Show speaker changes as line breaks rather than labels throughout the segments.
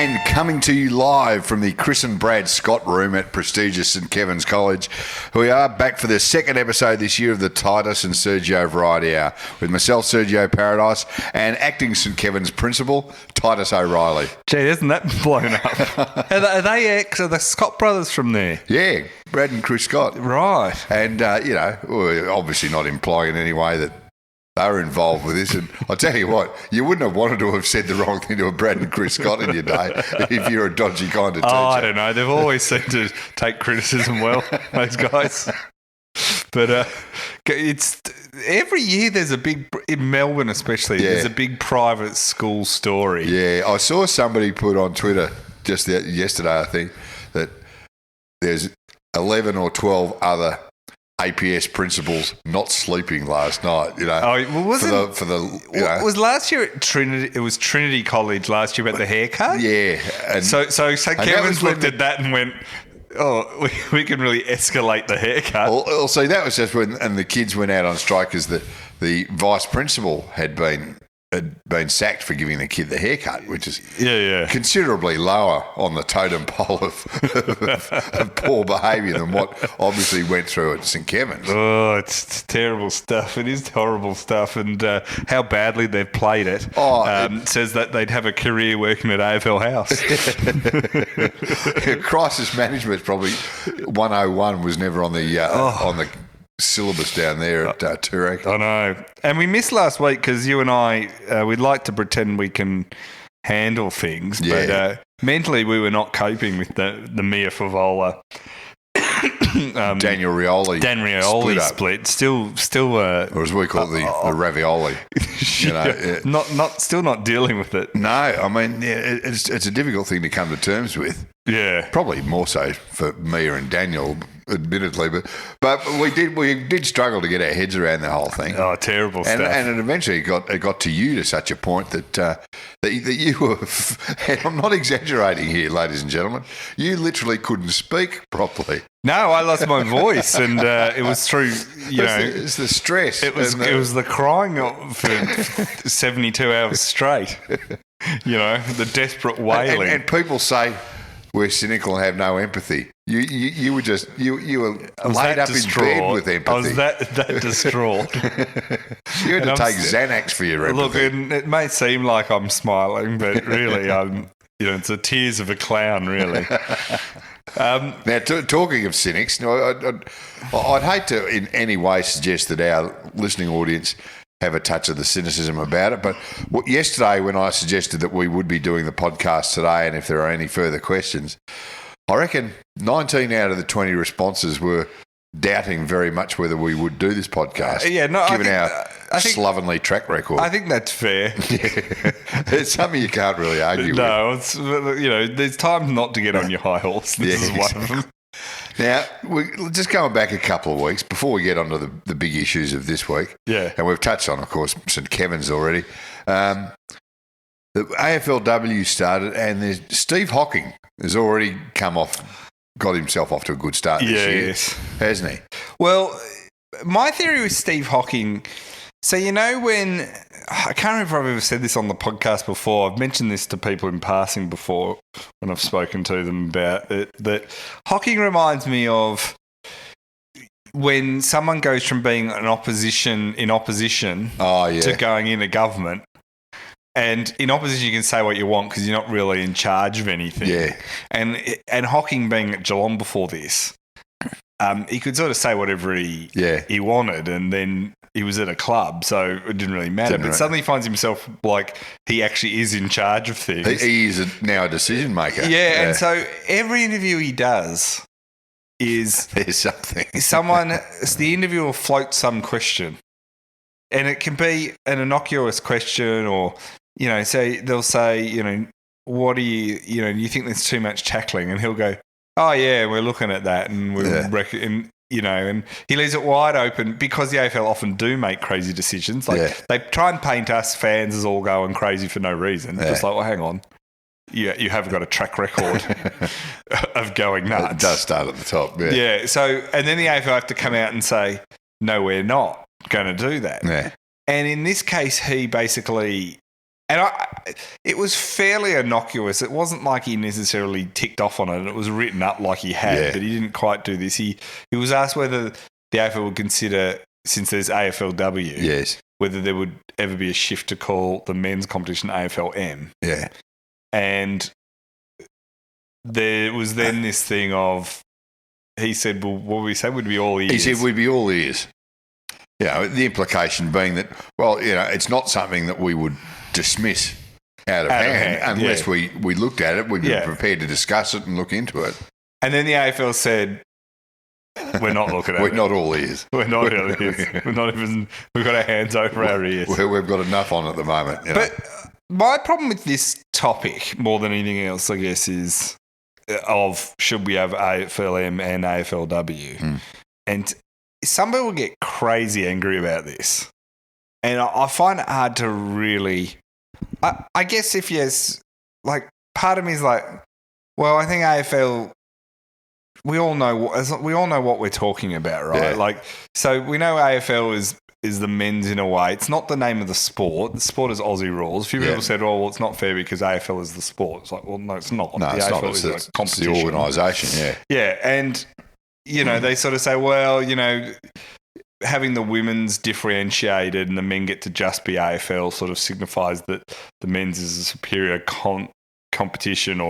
And coming to you live from the Chris and Brad Scott room at prestigious St Kevin's College, we are back for the second episode this year of the Titus and Sergio Variety Hour with myself, Sergio Paradise, and acting St Kevin's principal, Titus O'Reilly.
Gee, isn't that blown up? Are the Scott brothers from there?
Yeah, Brad and Chris Scott.
Right.
And, we're obviously not implying in any way that they were involved with this, and I'll tell you what, you wouldn't have wanted to have said the wrong thing to a Brad and Chris Scott in your day if you're a dodgy kind of teacher.
Oh, I don't know. They've always seemed to take criticism well, those guys. But it's every year there's a big, in Melbourne especially, there's a big private school story.
Yeah, I saw somebody put on Twitter just yesterday, I think, that there's 11 or 12 other APS principals not sleeping last night, you know.
Oh, was last year at Trinity? It was Trinity College last year about the haircut.
Yeah,
and so Kevin's looked at that and went, "Oh, we can really escalate the haircut."
Well, see, that was just when the kids went out on strike because the vice principal had been sacked for giving the kid the haircut, which is considerably lower on the totem pole of poor behaviour than what obviously went through at St Kevin's.
Oh, it's terrible stuff. It is horrible stuff, and how badly they've played it. Says that they'd have a career working at AFL House.
Crisis management probably 101 was never on the syllabus down there at Toorak.
I know. And we missed last week because you and I, we'd like to pretend we can handle things, but mentally we were not coping with the Mia Favola.
Daniel Rioli
split. Still,
or as we call it, the ravioli.
Still not dealing with it.
No, I mean, it's a difficult thing to come to terms with.
Yeah,
probably more so for Mia and Daniel, admittedly, but we did struggle to get our heads around the whole thing.
Oh, terrible stuff!
And it eventually got to you to such a point that you were. And I'm not exaggerating here, ladies and gentlemen. You literally couldn't speak properly.
No, I lost my voice, and it was through.
It's the stress.
It was the crying for 72 hours straight. The desperate wailing.
And people say we're cynical and have no empathy. You were laid up in bed with empathy.
I was that distraught.
You had to take Xanax for your empathy.
Look, and it may seem like I'm smiling, but really, it's the tears of a clown, really.
Now, talking of cynics, I'd hate to in any way suggest that our listening audience have a touch of the cynicism about it, but yesterday when I suggested that we would be doing the podcast today, and if there are any further questions, I reckon 19 out of the 20 responses were doubting very much whether we would do this podcast, given our slovenly track record.
I think that's fair.
It's something you can't really argue with.
No, there's times not to get on your high horse. This is one of them.
Now, we're just going back a couple of weeks before we get onto the big issues of this week.
Yeah.
And we've touched on, of course, St Kevin's already. The AFLW started, and Steve Hocking has already got himself off to a good start this year, hasn't he?
Well, my theory with Steve Hocking, so when, I can't remember if I've ever said this on the podcast before, I've mentioned this to people in passing before when I've spoken to them about it, that Hocking reminds me of when someone goes from being in opposition to going into government. And in opposition, you can say what you want because you're not really in charge of anything.
Yeah.
And Hocking being at Geelong before this, he could sort of say whatever he wanted, and then he was at a club, so it didn't really matter. But suddenly he finds himself like he actually is in charge of things.
He is now a decision maker.
Yeah, and so every interview he does is
there's something.
The interviewer will float some question, and it can be an innocuous question, or say they'll say, what do you think there's too much tackling, and he'll go, oh yeah, we're looking at that, and and he leaves it wide open because the AFL often do make crazy decisions. They try and paint us fans as all going crazy for no reason. Just like, well, hang on. You have got a track record of going nuts.
It does start at the top, yeah.
Yeah, so, and then the AFL have to come out and say, no, we're not going to do that.
Yeah.
And in this case, he basically And it was fairly innocuous. It wasn't like he necessarily ticked off on it, and it was written up like he had, but he didn't quite do this. He was asked whether the AFL would consider, since there's AFLW, whether there would ever be a shift to call the men's competition AFLM.
Yeah.
And there was then this thing of, he said, well, what we say would be all ears.
He said we'd be all ears. You know, the implication being that, well, you know, it's not something that we would dismiss out of hand unless we looked at it, we'd be prepared to discuss it and look into it.
And then the AFL said, we're not looking at it.
We're not all ears.
We're not all ears. We're not even, we've got our hands over our ears.
We've got enough on at the moment. You know?
But my problem with this topic, more than anything else, I guess, is of should we have AFLM and AFLW? And some people get crazy angry about this. And I find it hard to really... I guess if yes, like, part of me is like, well, I think AFL... We all know what we're talking about, right?
Yeah.
Like, so we know AFL is the men's in a way. It's not the name of the sport. The sport is Aussie rules. A few people said, "Oh, well, it's not fair because AFL is the sport." It's like, well, no, it's not.
No,
the
it's
AFL
not.
is
It's
a competition.
the organisation. Yeah.
Yeah, and they sort of say, well, having the women's differentiated and the men get to just be AFL sort of signifies that the men's is a superior competition,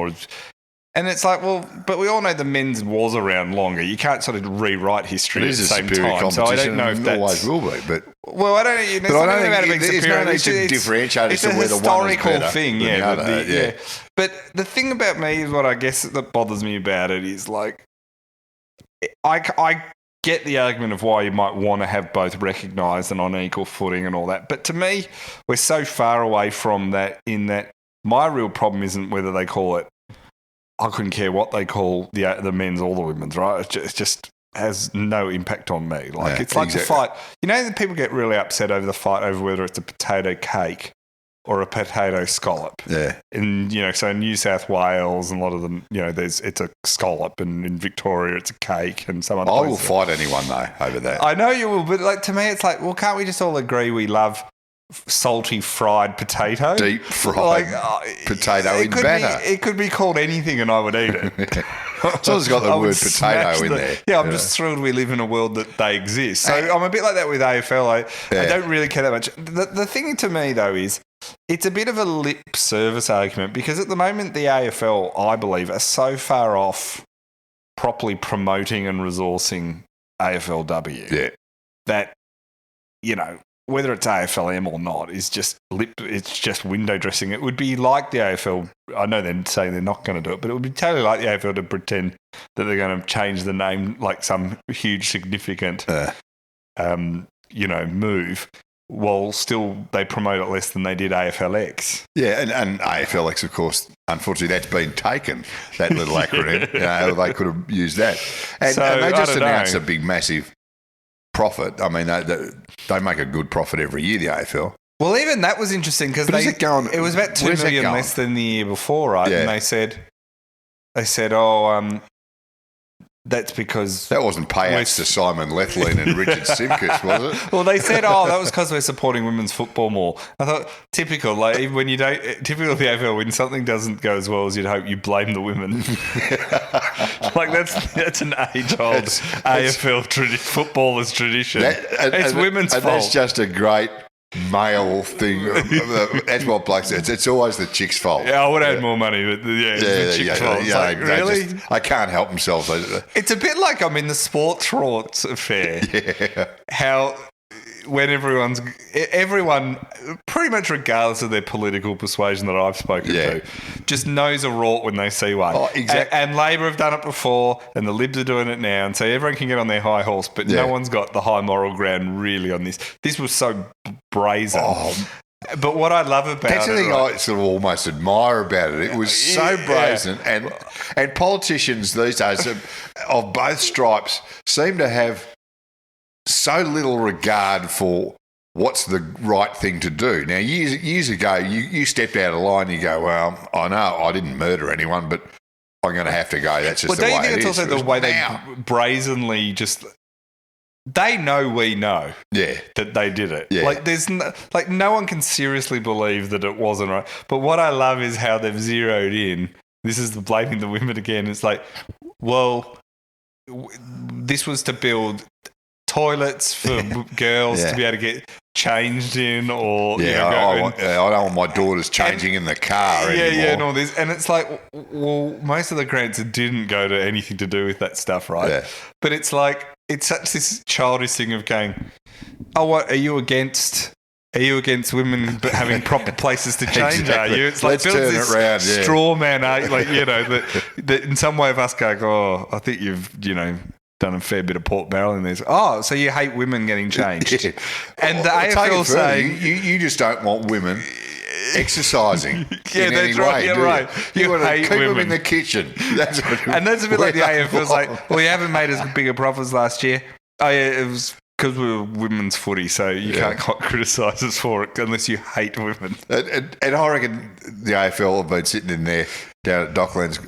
and it's like, well, but we all know the men's was around longer. You can't sort of rewrite history at the same time. So I don't know if that's...
always will be, but...
Well, I don't know.
But I don't think there's no need to differentiate as to whether one is better
historical thing,
than the other.
But the thing about me is what I guess that bothers me about it is, like, I get the argument of why you might want to have both recognised and on equal footing and all that. But to me, we're so far away from that in that my real problem isn't whether they call it... I couldn't care what they call the men's or the women's, right? It just has no impact on me. Like, it's like the fight. You know that people get really upset over the fight over whether it's a potato cake or a potato scallop.
Yeah.
And, so in New South Wales and a lot of them, it's a scallop, and in Victoria it's a cake, and some other
I will fight anyone, though, over that.
I know you will, but like, to me it's like, well, can't we just all agree we love salty fried potato,
deep fried potato in batter?
It could be called anything and I would eat it.
As long as it's got the word potato in there.
Yeah, I'm just thrilled we live in a world that they exist. So I'm a bit like that with AFL. I don't really care that much. The thing to me, though, is it's a bit of a lip service argument, because at the moment the AFL, I believe, are so far off properly promoting and resourcing AFLW that, whether it's AFLM or not is just it's just window dressing. It would be like the AFL. I know they're saying they're not going to do it, but it would be totally like the AFL to pretend that they're going to change the name like some huge significant, move, while still they promote it less than they did AFLX.
Yeah, and AFLX, of course, unfortunately, that's been taken, that little acronym. They could have used that. And they just announced a big, massive profit. I mean, they make a good profit every year, the AFL.
Well, even that was interesting because it was about 2 million less than the year before, right? Yeah. And they said, that's because...
That wasn't payouts to Simon Lethlean and Richard Simkus, was it?
Well, they said, that was because we're supporting women's football more. I thought, typical, like, even when you don't... Typical of the AFL, when something doesn't go as well as you'd hope, you blame the women. Like, that's an age-old AFL footballer's tradition. It's women's fault.
And that's just a great... male thing. That's what Blake says. It's always the chick's fault.
Yeah, I would have had more money, but it's the chick's fault. It's like, really?
I can't help themselves.
It's a bit like I'm in the sports rorts affair.
Yeah.
How when everyone, pretty much regardless of their political persuasion that I've spoken to, just knows a rort when they see one.
Oh, exactly.
And Labor have done it before, and the Libs are doing it now, and so everyone can get on their high horse, but no one's got the high moral ground really on this. This was so brazen. But what I love about
that's the thing
I
sort of almost admire about it. It was so brazen, and politicians these days of both stripes seem to have so little regard for what's the right thing to do. Now, years ago, you stepped out of line. You go, well, I know I didn't murder anyone, but I'm going to have to go. That's just the way it is.
Well, do you think it's also the way they brazenly just they know we know
Yeah.
that they did it.
Yeah.
Like there's no one can seriously believe that it wasn't right. But what I love is how they've zeroed in. This is the blaming the women again. It's like, well, this was to build toilets for girls to be able to get changed in, or
I don't want my daughters changing in the car anymore.
And all this, and it's like, well, most of the grants didn't go to anything to do with that stuff, right?
Yeah.
But it's like it's such this childish thing of going, oh, what are you against? Are you against women having proper places to change?
Exactly.
Are you? It's like
Let's turn
this
it round,
straw man. Are you? Like, that in some way of us going, oh, I think you've done a fair bit of pork barrel in this. Oh, so you hate women getting changed?
Yeah.
And the AFL saying
you just don't want women exercising in
that's
any
right.
way.
Yeah,
do
right.
You want to
hate
keep them
women
in the kitchen. That's what
and that's a bit like the AFL's like, well, you haven't made as bigger profits last year. Oh, yeah, it was because we were women's footy, so you can't criticise us for it unless you hate women.
And I reckon the AFL have been sitting in there down at Docklands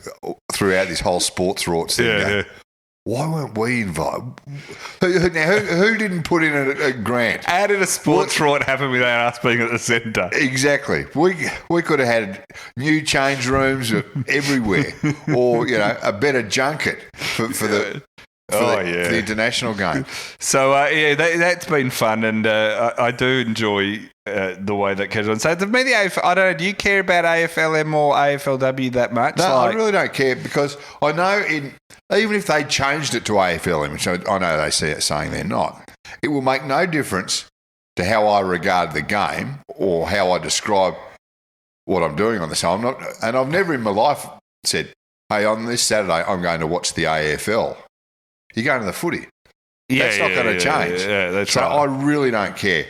throughout this whole sports rorts thing.
Yeah.
Why weren't we invited? Who didn't put in a grant?
How did a sports rort happen without us being at the centre?
Exactly. We could have had new change rooms everywhere, or a better junket for the international game.
So that's been fun, and I do enjoy the way that carries on. So to me, the AFL, I don't know. Do you care about AFLM or AFLW that much?
No, I really don't care, because I know even if they changed it to AFLM, which I know they see it saying they're not, it will make no difference to how I regard the game or how I describe what I'm doing on the show. And I've never in my life said, hey, on this Saturday I'm going to watch the AFL. You're going to the footy. That's not going to change.
Yeah, that's
so
right.
I really don't care.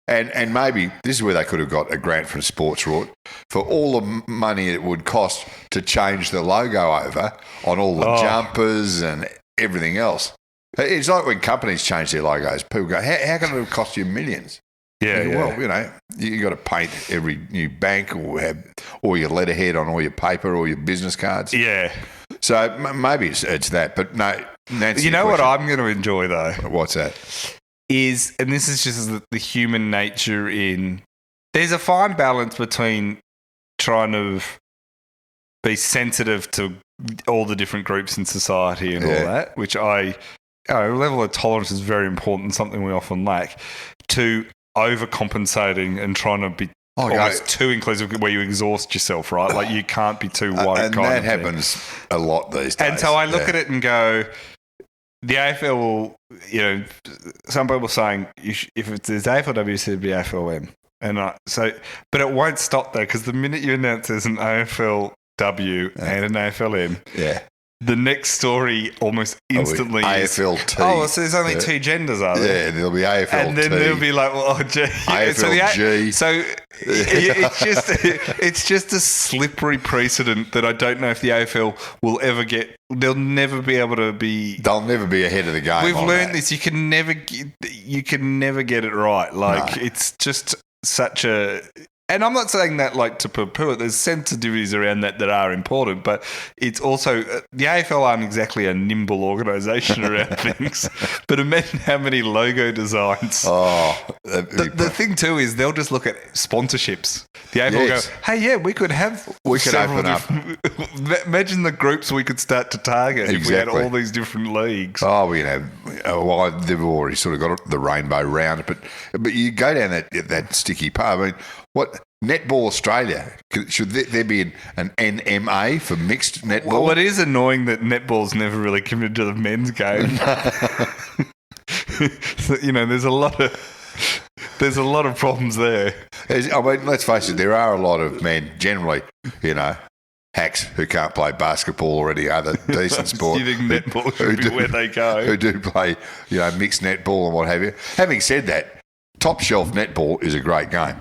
And maybe this is where they could have got a grant from Sports Rort for all the money it would cost to change the logo over on all the jumpers and everything else. It's like when companies change their logos, people go, how can it cost you millions?
Yeah.
Well, you got to paint every new bank or your letterhead on all your paper or your business cards.
Yeah.
So maybe it's that, but no. Nancy,
you know what I'm going to enjoy though?
What's that?
And this is just the human nature there's a fine balance between trying to be sensitive to all the different groups in society and all that, which a level of tolerance is very important, something we often lack, to overcompensating and trying to be almost too inclusive where you exhaust yourself, right? Like you can't be too white.
And that happens a lot these days.
And so I look at it and go, the AFL will, some people are saying if there's AFLW, it should be AFLM. But it won't stop there, because the minute you announce there's an AFLW and an AFLM, the next story almost instantly is
AFLT.
Oh, so there's only two genders, are there?
Yeah, there'll be AFLT.
And then there'll be like,
AFLG.
So it's just a slippery precedent that I don't know if the AFL will ever get. They'll never be able to be.
They'll never be ahead of the game.
We've learned this. You can never get it right. Like it's just such a. And I'm not saying that like to poo-poo it. There's sensitivities around that are important, but it's also the AFL aren't exactly a nimble organisation around things. But imagine how many logo designs. The thing too is they'll just look at sponsorships. The AFL go, hey, we could open up. Imagine the groups we could start to target if we had all these different leagues.
Oh, we have. Well, they've already sort of got the rainbow round, but you go down that sticky path. I mean, what Netball Australia, should there be an NMA for mixed netball?
Well, it is annoying that netball's never really committed to the men's game. So, there's a lot of problems there.
I mean, let's face it, there are a lot of men generally, hacks who can't play basketball or any other decent sport.
You think netball should be where they go?
Who do play, mixed netball and what have you. Having said that, top shelf netball is a great game.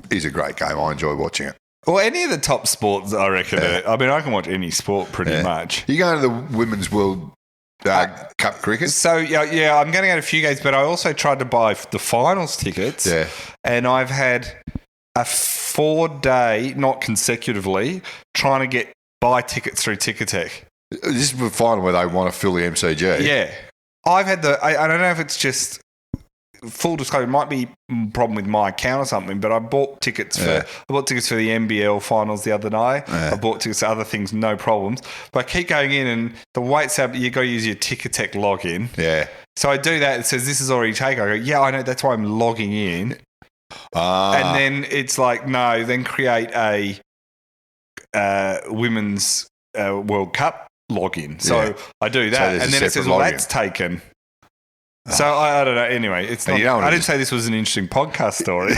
Is a great game. I enjoy watching it.
Well, any of the top sports, I reckon. I mean, I can watch any sport pretty much.
You going to the Women's World Cup cricket?
So, yeah, I'm going to go to a few games, but I also tried to buy the finals tickets.
Yeah.
And I've had a 4-day, not consecutively, trying to buy tickets through Ticketek.
This is the final where they want to fill the MCG.
Yeah. I've had I don't know if it's just full disclosure. It might be a problem with my account or something, but I bought tickets for the NBL finals the other night.
Yeah.
I bought tickets for other things, no problems. But I keep going in, and the wait's up. You got to use your Ticketek login.
Yeah.
So I do that. It says this is already taken. I go, yeah, I know. That's why I'm logging in. And then it's like, no. Then create a women's World Cup login. So I do that, and then it says, well, that's taken. So I don't know. Anyway, it's not. I didn't say this was an interesting podcast story.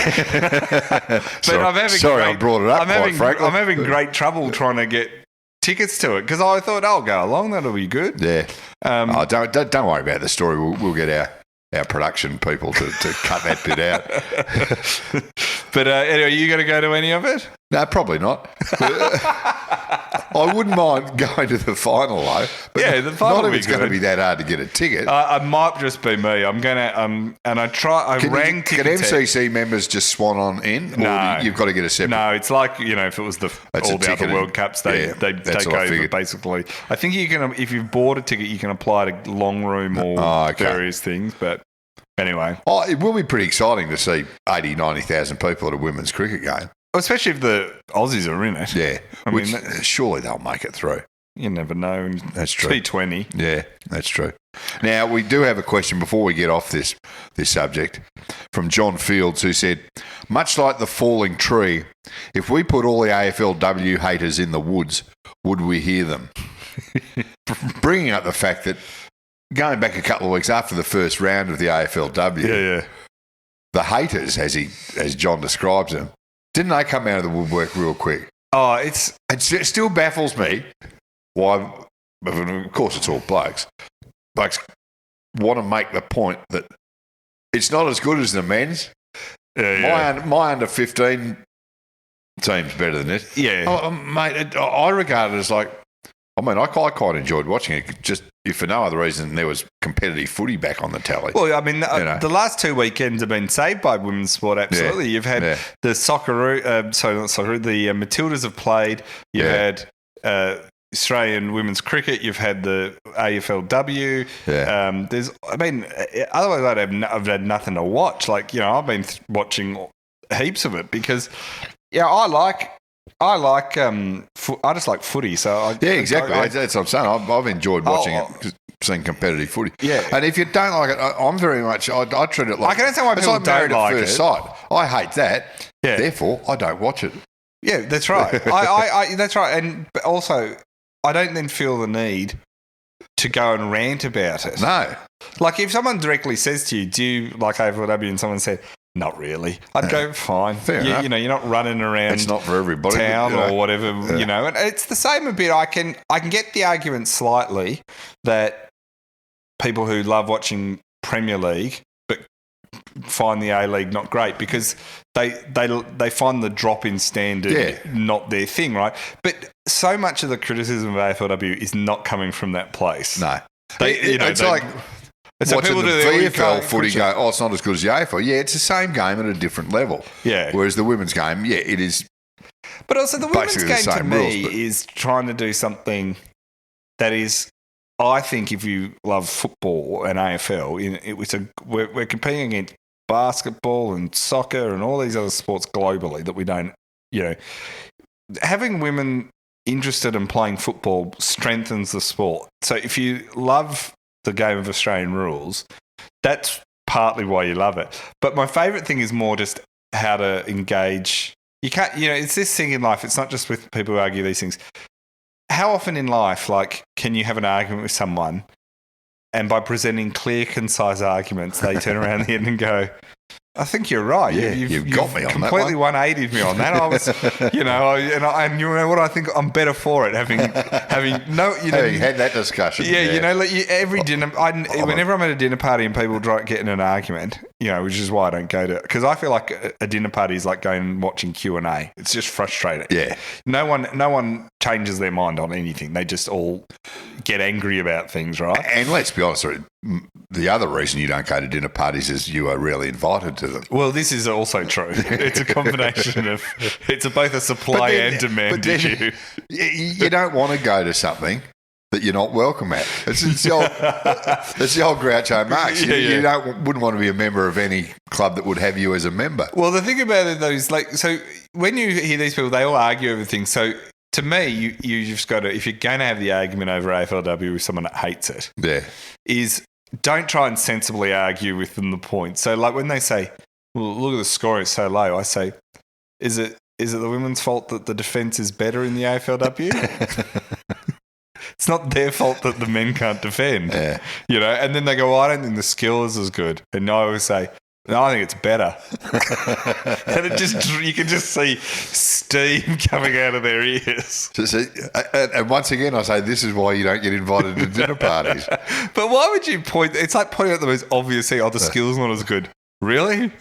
But
I brought it up.
I'm having great trouble trying to get tickets to it because I thought I'll go along. That'll be good.
Yeah. Don't worry about the story. We'll get our production people to cut that bit out.
But anyway, are you going to go to any of it?
No, probably not. I wouldn't mind going to the final though. But
the final.
Not if it's going to be that hard to get a ticket.
It might just be me. I'm going to and I rang Ticketek.
Can MCC members just swan on in?
No,
you've got to get a separate.
No, it's like if it was all the other World Cups, they take over basically. I think you can if you've bought a ticket, you can apply to long room or various things. But anyway,
it will be pretty exciting to see 80,000, 90,000 people at a women's cricket game.
Especially if the Aussies are in it.
Yeah. Surely they'll make it through.
You never know.
That's true.
T20.
Yeah, that's true. Now, we do have a question before we get off this subject from John Fields, who said, much like the falling tree, if we put all the AFLW haters in the woods, would we hear them? Bringing up the fact that going back a couple of weeks after the first round of the AFLW, the haters, as John describes them, didn't they come out of the woodwork real quick?
Oh,
it still baffles me why. Of course, it's all blokes. Blokes want to make the point that it's not as good as the men's. My under 15 team's better than this.
Yeah,
mate. I regard it as like. I mean, I quite enjoyed watching it, just if for no other reason there was competitive footy back on the tally.
Well, I mean, the last 2 weekends have been saved by women's sport, absolutely. You've had the the Matildas have played. You've had Australian women's cricket. You've had the AFLW. Otherwise I've had nothing to watch. Like, I've been watching heaps of it because, I just like footy, so
exactly. That's what I'm saying. I've enjoyed watching it, seeing competitive footy.
Yeah,
and if you don't like it, I'm very much. I treat it like.
I can understand why people don't like it.
First sight. I hate that. Yeah. Therefore, I don't watch it.
Yeah, that's right. That's right. And also, I don't then feel the need to go and rant about it.
No.
Like if someone directly says to you, "Do you like AFLW?" and someone said, "Not really," I'd go, "Fine."
Fair enough.
You're not running around.
It's not for everybody.
Town or whatever, And it's the same a bit. I can get the argument slightly that people who love watching Premier League but find the A-League not great because they find the drop in standard not their thing, right? But so much of the criticism of AFLW is not coming from that place.
No, it's like. So watching the VFL footy go, it's not as good as the AFL. Yeah, it's the same game at a different level.
Yeah.
Whereas the women's game, it is.
But also the women's game to me is trying to do something that is, I think if you love football and AFL, we're competing against basketball and soccer and all these other sports globally that we don't, having women interested in playing football strengthens the sport. So if you love the game of Australian rules, that's partly why you love it. But my favourite thing is more just how to engage. You can't, it's this thing in life. It's not just with people who argue these things. How often in life, can you have an argument with someone and by presenting clear, concise arguments, they turn around the end and go, I think you're right.
Yeah, you've got me on that one.
Completely 180'd me on that. I was, and you know what? I think I'm better for it. Having
had that discussion.
Every dinner. Whenever I'm at a dinner party and people get in an argument, which is why I don't go to. Because I feel like a dinner party is like going and watching Q&A. It's just frustrating.
Yeah.
No one changes their mind on anything. They just all get angry about things, right?
And let's be honest, the other reason you don't go to dinner parties is you are rarely invited to them.
Well, this is also true. It's a combination of both a supply and demand issue.
You don't want to go to something that you're not welcome at. It's the old Groucho Marx. You wouldn't want to be a member of any club that would have you as a member.
Well, the thing about it, though, is so when you hear these people, they all argue over things. So to me, you just got to, if you're going to have the argument over AFLW with someone that hates it, is don't try and sensibly argue with them the point. So like when they say, well, look at the score, it's so low, I say, is it the women's fault that the defence is better in the AFLW? It's not their fault that the men can't defend, And then they go, I don't think the skill is as good. And I always say, no, I think it's better. And you can just see steam coming out of their ears.
And once again, I say, this is why you don't get invited to dinner parties.
But why would you point? It's like pointing out the most obvious thing. The skill's not as good. Really?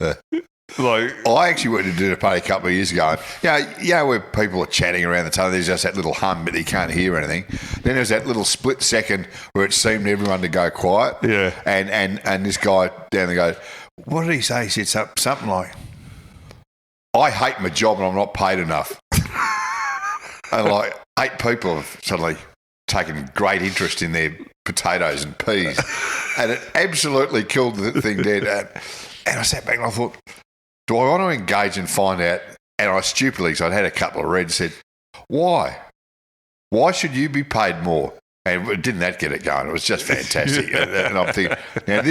I actually went to a dinner party a couple of years ago. Where people are chatting around the table, there's just that little hum, but you can't hear anything. Then there's that little split second where it seemed everyone to go quiet.
Yeah.
And this guy down there goes, what did he say? He said something like, I hate my job and I'm not paid enough. And like 8 people have suddenly taken great interest in their potatoes and peas. And it absolutely killed the thing dead. And I sat back and I thought, do I want to engage and find out? And I stupidly, because I'd had a couple of reds, said, why? Why should you be paid more? And didn't that get it going? It was just fantastic. And I'm thinking, now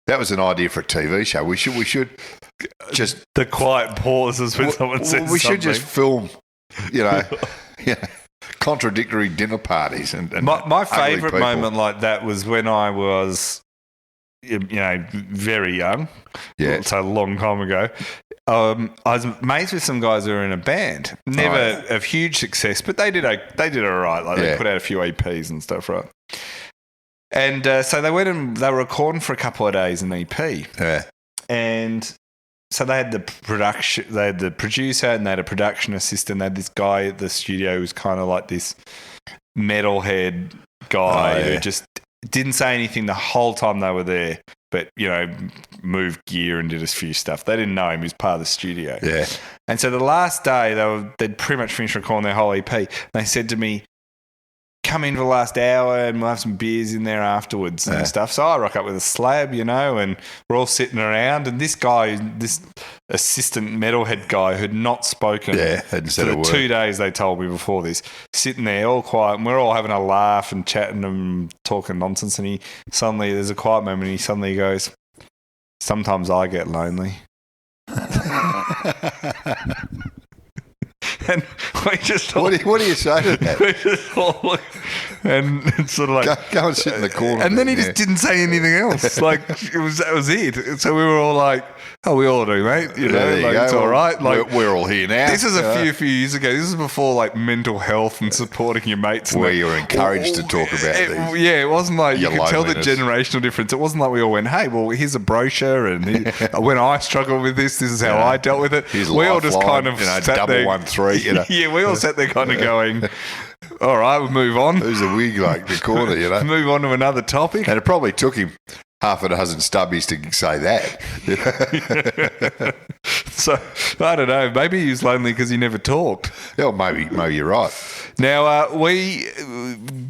that was an idea for a TV show. We should just
the quiet pauses when someone says something.
We should just film, contradictory dinner parties. And
my favourite moment like that was when I was, very young. Yeah, so a long time ago. I was mates with some guys who were in a band. Never of huge success, but they did all right. Like they put out a few EPs and stuff, right? And so they went and they were recording for a couple of days an EP.
Yeah.
And so they had the producer and they had a production assistant. They had this guy at the studio who was kind of like this metalhead guy who just didn't say anything the whole time they were there, but, moved gear and did a few stuff. They didn't know him. He was part of the studio.
Yeah.
And so the last day, they'd pretty much finished recording their whole EP. They said to me, come in for the last hour and we'll have some beers in there afterwards and stuff. So I rock up with a slab, and we're all sitting around. And this guy, this assistant metalhead guy who had not spoken
hadn't said a word.
2 days, they told me before this, sitting there all quiet. And we're all having a laugh and chatting and talking nonsense. And there's a quiet moment and he suddenly goes, sometimes I get lonely. And we just
what do you say to that?
We just all look, and it's sort of like
go and sit in the corner.
And then he just didn't say anything else. Like that was it. So we were all like, "Oh, we all do, mate. It's all right." Like
we're all here now.
This is a few years ago. This is before like mental health and supporting your mates.
Where you were encouraged to talk about these.
Yeah, it wasn't like you could tell the generational difference. It wasn't like we all went, "Hey, well, here's a brochure," and when I struggled with this is how I dealt with it.
We all just kind of sat double there, 1-3.
Yeah, we all sat there kind of going, all right, we'll move on.
Who's the wig like the corner,
Move on to another topic.
And it probably took him half a dozen stubbies to say that.
So, I don't know. Maybe he was lonely because he never talked.
Yeah, maybe you're right.
Now,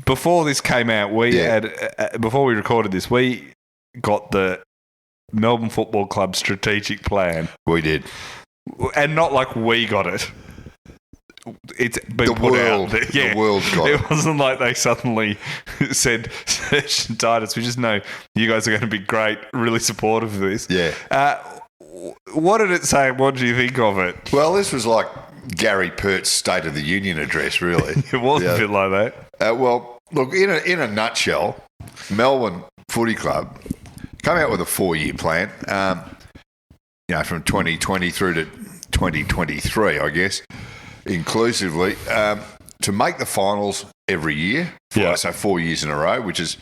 before this came out, before we recorded this, we got the Melbourne Football Club strategic plan.
We did.
And not like we got it. It's been
the
put
world,
out there. Yeah.
The world got it.
It wasn't like they suddenly said, Sergio and Titus, we just know you guys are going to be great, really supportive of this.
Yeah.
What did it say? What did you think of it?
Well, this was like Gary Pert's State of the Union address, really.
It was a bit like that.
Well, look, in a nutshell, Melbourne Footy Club come out with a 4-year plan, from 2020 through to 2023, I guess, inclusively, to make the finals every year. So 4 years in a row, which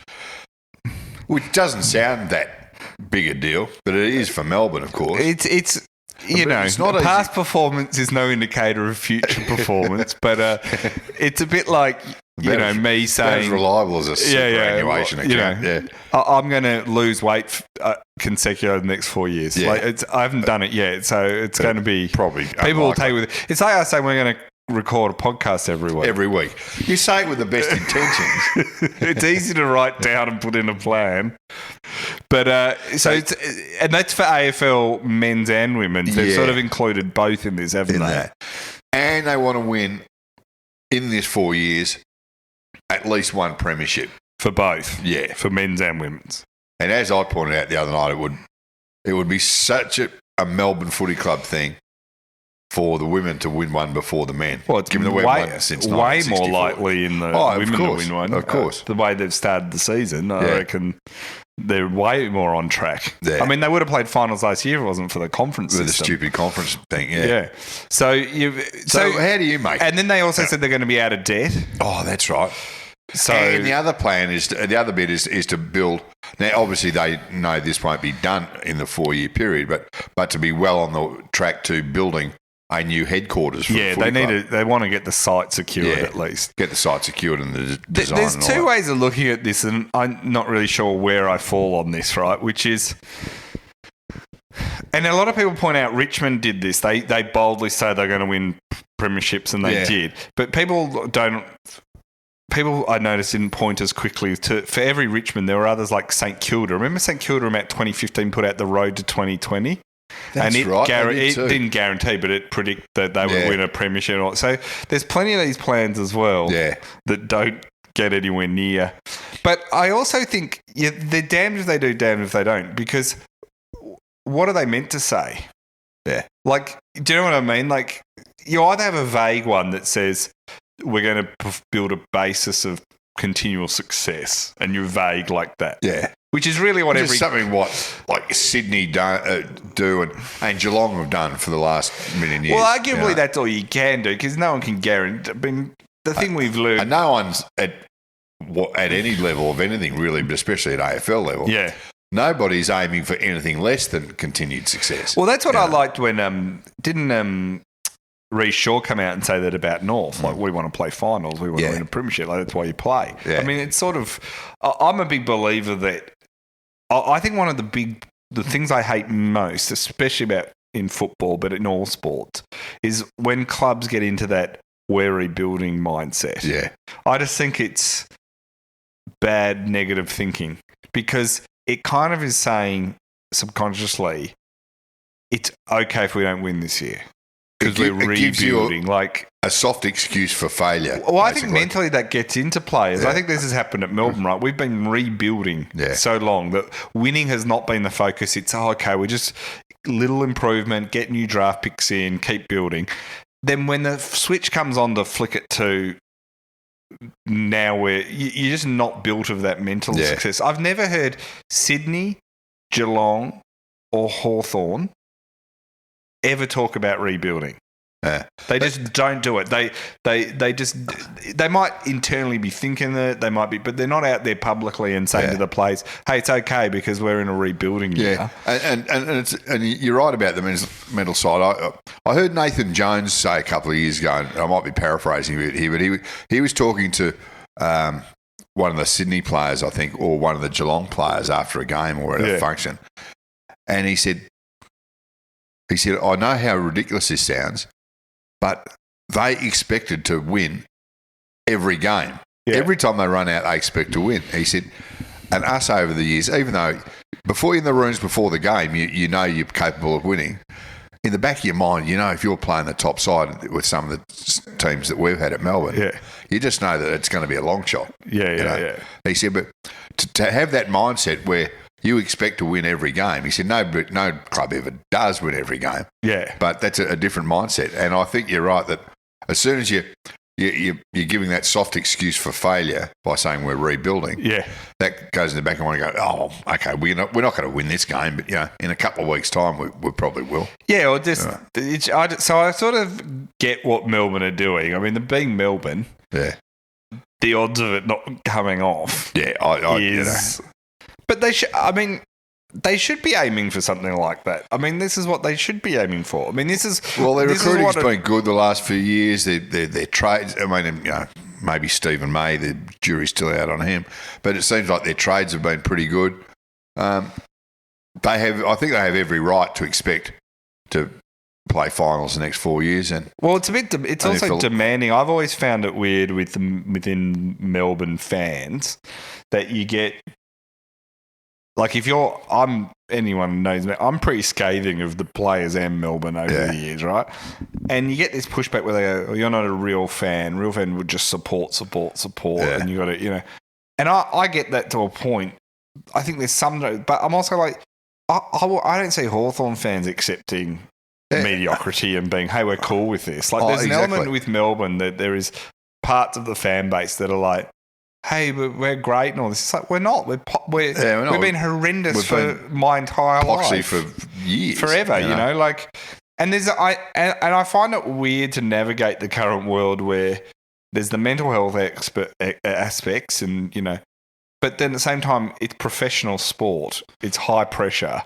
doesn't sound that big a deal, but it is for Melbourne, of course.
It's not past performance is no indicator of future performance, but it's a bit like me saying
as reliable as a superannuation account.
I'm going to lose weight consecutively the next 4 years. I haven't done it yet, so it's going to be
probably
people will take with it. It's like I say we're going to record a podcast every week.
Every week. You say it with the best intentions.
It's easy to write down and put in a plan. But and that's for AFL men's and women's. They've sort of included both in this, haven't they?
And they want to win in this 4 years at least one premiership.
For both.
Yeah.
For men's and women's.
And as I pointed out the other night, it would be such a Melbourne Footy Club thing for the women to win one before the men.
Well, it's
given the
way,
since
way more likely in the women to win one.
Of course.
The way they've started the season, I reckon they're way more on track.
Yeah.
I mean, they would have played finals last year if it wasn't for the conference system.
The stupid conference thing,
yeah. So
how do you make it?
And then they also said they're going to be out of debt.
Oh, that's right.
So,
and the other plan is to build. Now, obviously, they know this won't be done in the 4 year period, but to be well on the track to building a new headquarters for the footy club.
They want to get the site secured at least.
Get the site secured and the design.
There's
and
two ways of looking at this, and I'm not really sure where I fall on this, right? Which is, and a lot of people point out Richmond did this. They boldly say they're going to win premierships, and they did. But people I noticed didn't point as quickly for every Richmond. There were others like St Kilda. Remember St Kilda about 2015 put out the road to 2020?
That's
and
right.
It didn't guarantee, but it predicted that they would win a premiership. So there's plenty of these plans as well that don't get anywhere near. But I also think they're damned if they do, damned if they don't, because what are they meant to say?
Yeah.
Like, do you know what I mean? Like, you either have a vague one that says we're going to build a basis of continual success, and you're vague like that.
Yeah.
Which is really what
something like Sydney do and Geelong have done for the last million years.
Well, arguably that's all you can do because no one can guarantee. I mean, the thing we've learned,
and no one's at any level of anything really, but especially at AFL level.
Yeah,
nobody's aiming for anything less than continued success.
Well, that's what I liked when didn't Reece Shaw come out and say that about North. Like, we want to play finals, we want to win a premiership. Like, that's why you play. Yeah. I mean, it's sort of. I'm a big believer that. I think one of the things I hate most, especially about in football, but in all sports, is when clubs get into that we're rebuilding mindset. Yeah. I just think it's bad negative thinking because it kind of is saying subconsciously it's okay if we don't win this year because we're rebuilding. Gives you like
a soft excuse for failure.
Well, I think mentally that gets into players. I think this has happened at Melbourne, right? We've been rebuilding so long that winning has not been the focus. It's, okay, we're just little improvement, get new draft picks in, keep building. Then when the switch comes on to flick it to now where you're just not built of that mental success. I've never heard Sydney, Geelong or Hawthorn ever talk about rebuilding. They just don't do it. They might internally be thinking that they might be, but they're not out there publicly and saying to the players, "Hey, it's okay because we're in a rebuilding year."
And you're right about the mental side. I heard Nathan Jones say a couple of years ago, and I might be paraphrasing a bit here, but he was talking to one of the Sydney players, I think, or one of the Geelong players after a game or at a function, and he said, "I know how ridiculous this sounds, but they expected to win every game. Yeah. Every time they run out, they expect to win." He said, and us over the years, even though before in the rooms before the game, you know you're capable of winning, in the back of your mind, you know if you're playing the top side with some of the teams that we've had at Melbourne, you just know that it's going to be a long shot. Yeah. He said, but to have that mindset where you expect to win every game. He said, no club ever does win every game. Yeah. But that's a different mindset. And I think you're right that as soon as you're giving that soft excuse for failure by saying we're rebuilding, that goes in the back of my mind and go, oh, okay, we're not going to win this game, but in a couple of weeks' time we probably will. Yeah, or just so I sort of get what Melbourne are doing. I mean, being Melbourne, the odds of it not coming off, is. But they should be aiming for something like that. I mean, this is what they should be aiming for. I mean, this is... Well, their recruiting's been good the last few years. Their trades... I mean, maybe Stephen May, the jury's still out on him. But it seems like their trades have been pretty good. I think they have every right to expect to play finals the next 4 years. And
well, it's also demanding. I've always found it weird within Melbourne fans that you get. Like anyone who knows me, I'm pretty scathing of the players and Melbourne over the years, right? And you get this pushback where they go, oh, you're not a real fan. Real fan would just support.
Yeah.
And you got to, And I get that to a point. I think there's some, but I'm also like, I don't see Hawthorn fans accepting mediocrity and being, hey, we're cool with this. Like there's an element with Melbourne that there is parts of the fan base that are like, hey, we're great and all this. It's like, we're not. We've been horrendous for my entire life.
For years.
Forever, like, and I find it weird to navigate the current world where there's the mental health aspects and, but then at the same time, it's professional sport. It's high pressure.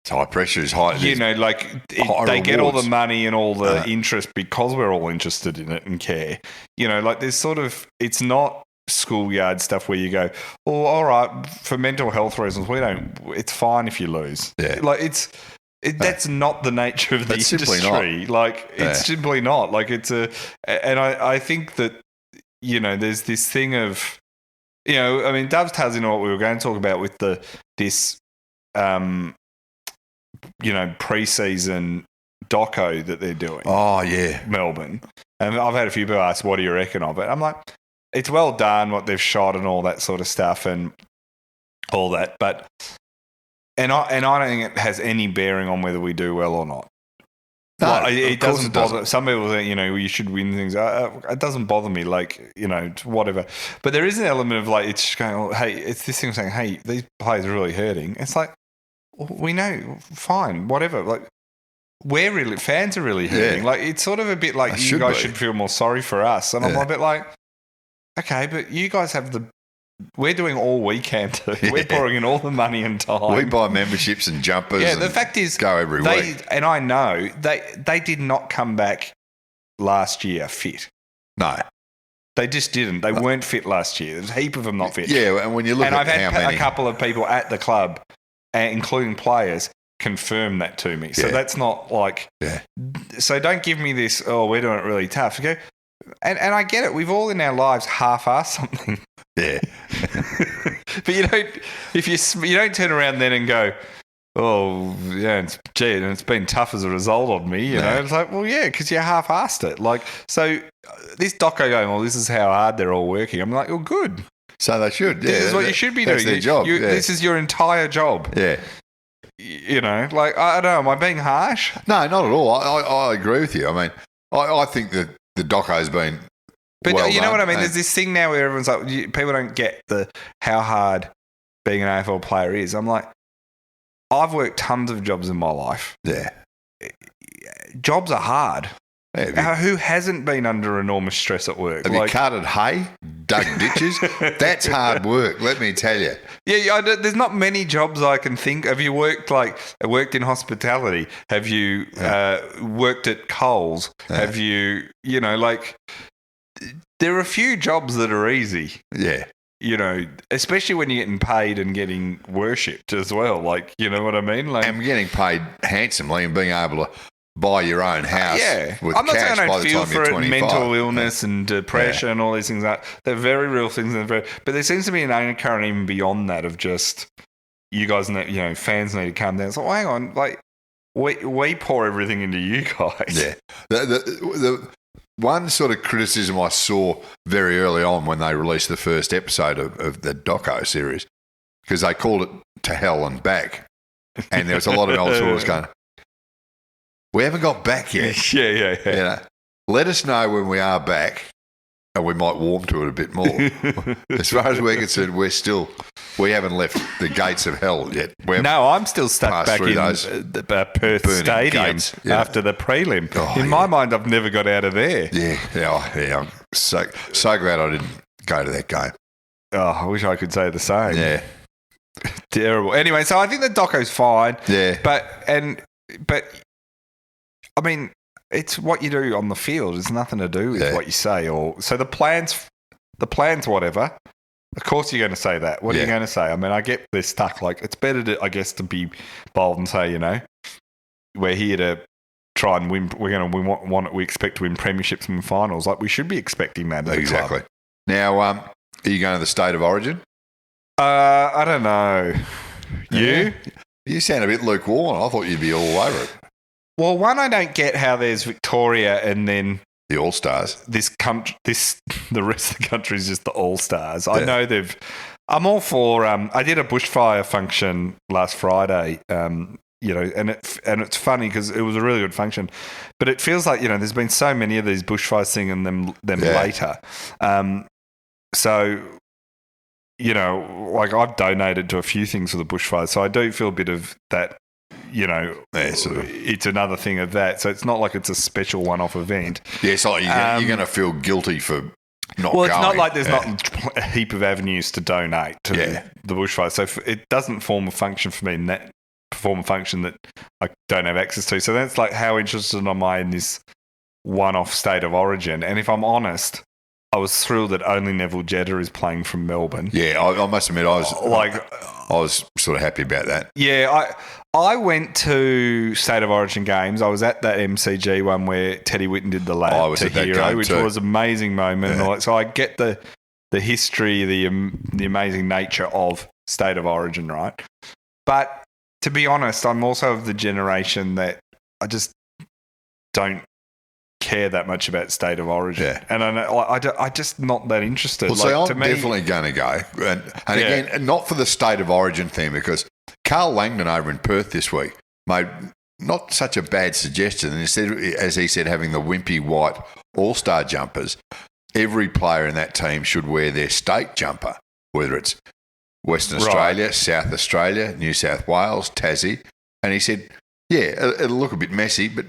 It's high pressure. It's high.
They get all the money and all the interest because we're all interested in it and care. Like there's sort of, it's not schoolyard stuff where you go, oh, all right, for mental health reasons, it's fine if you lose.
Yeah.
Like that's not the nature of the industry. Like it's simply not. Like and I think that, there's this thing of, dovetails into what we were going to talk about with this pre-season doco that they're doing.
Oh, yeah.
Melbourne. And I've had a few people ask, what do you reckon of it? I'm like, it's well done what they've shot and all that sort of stuff and all that, but I don't think it has any bearing on whether we do well or not.
No,
like, it doesn't bother.
Doesn't.
Some people think you should win things. It doesn't bother me, like whatever. But there is an element of like it's just going, oh, hey, it's this thing saying, hey, these players are really hurting. It's like we know, fine, whatever. Like fans are really hurting. Like it's sort of a bit like you guys should feel more sorry for us, and I'm a bit like. Okay, but you guys have we're doing all we can do. We're pouring in all the money and time.
We buy memberships and jumpers. Yeah,
the fact is,
go every week.
And I know they did not come back last year fit.
No.
They just didn't. They weren't fit last year. There's a heap of them not fit.
Yeah, and when you look at
I've had
how many...
a couple of people at the club, including players, confirm that to me. So that's not like...
Yeah.
So don't give me this, oh, we're doing it really tough. Okay? And I get it. We've all in our lives half-assed something.
Yeah.
But you don't turn around then and go, oh, yeah, it's been tough as a result of me, you know. It's like, well, yeah, because you half-assed it. Like, so this doco going, well, this is how hard they're all working. I'm like, well, good.
So they should,
This is what you should be doing.
That's their job.
This is your entire job.
Yeah.
Like, I don't know, am I being harsh?
No, not at all. I agree with you. I mean, I think that the doco's been
But
well
you know
done,
what I mean? There's this thing now where everyone's like, people don't get how hard being an AFL player is. I'm like, I've worked tons of jobs in my life.
Yeah.
Jobs are hard.
Yeah,
Who hasn't been under enormous stress at work?
Have you carted hay, dug ditches? That's hard work, let me tell you.
Yeah, there's not many jobs I can think. Have you worked in hospitality? Have you worked at Coles?
Yeah.
Have you, there are a few jobs that are easy.
Yeah.
Especially when you're getting paid and getting worshipped as well. Like, you know what I mean? Like,
and getting paid handsomely and being able to buy your own house with
I'm not
cash
saying I
by
don't
the
feel
time
for
you're
it,
25.
mental illness and depression and all these things. They're very real things. But there seems to be an undercurrent even beyond that of just you guys, fans need to calm down. So hang on, like we pour everything into you guys.
Yeah. The one sort of criticism I saw very early on when they released the first episode of the doco series, because they called it To Hell and Back, and there was a lot of old supporters going, we haven't got back yet.
Yeah.
Let us know when we are back, and we might warm to it a bit more. As far as we're concerned, we haven't left the gates of hell yet.
No, I'm still stuck back in the Perth Stadium after the prelim.
Oh,
in my mind, I've never got out of there.
Yeah. I'm so glad I didn't go to that game.
Oh, I wish I could say the same.
Yeah.
Terrible. Anyway, so I think the doco's fine.
Yeah.
But I mean, it's what you do on the field. It's nothing to do with what you say. So the plans, whatever. Of course, you're going to say that. What are you going to say? I mean, I get they're stuck. Like, it's better to be bold and say, we're here to try and win. We expect to win premierships and finals. Like we should be expecting that.
Exactly. Now, are you going to the State of Origin?
I don't know. You?
You sound a bit lukewarm. I thought you'd be all over it.
Well, one, I don't get how there's Victoria and then
the All Stars.
The rest of the country is just the All Stars. I know they've. I'm all for. I did a bushfire function last Friday. And it's funny because it was a really good function, but it feels like there's been so many of these bushfires thing and them later. So. Like I've donated to a few things for the bushfires, so I do feel a bit of that. It's another thing of that. So it's not like it's a special one-off event. Yeah,
it's like you're going to feel guilty for not going.
Well, it's not like there's not a heap of avenues to donate to the bushfires. So it doesn't form a function for me, and that perform a function that I don't have access to. So that's like, how interested am I in this one-off State of Origin? And if I'm honest, I was thrilled that only Neville Jetta is playing from Melbourne.
Yeah, I must admit, I was sort of happy about that.
Yeah, I went to State of Origin games. I was at that MCG one where Teddy Whitten did the lap to hero, which was an amazing moment. Yeah. So I get the history, the amazing nature of State of Origin, right? But to be honest, I'm also of the generation that I just don't care that much about State of Origin, and I just not that interested.
Well, I'm definitely going to go, and again, not for the State of Origin thing, because Carl Langdon over in Perth this week made not such a bad suggestion. And instead, as he said, having the wimpy white All-Star jumpers, every player in that team should wear their state jumper, whether it's Western Australia, South Australia, New South Wales, Tassie, and he said, it'll look a bit messy, but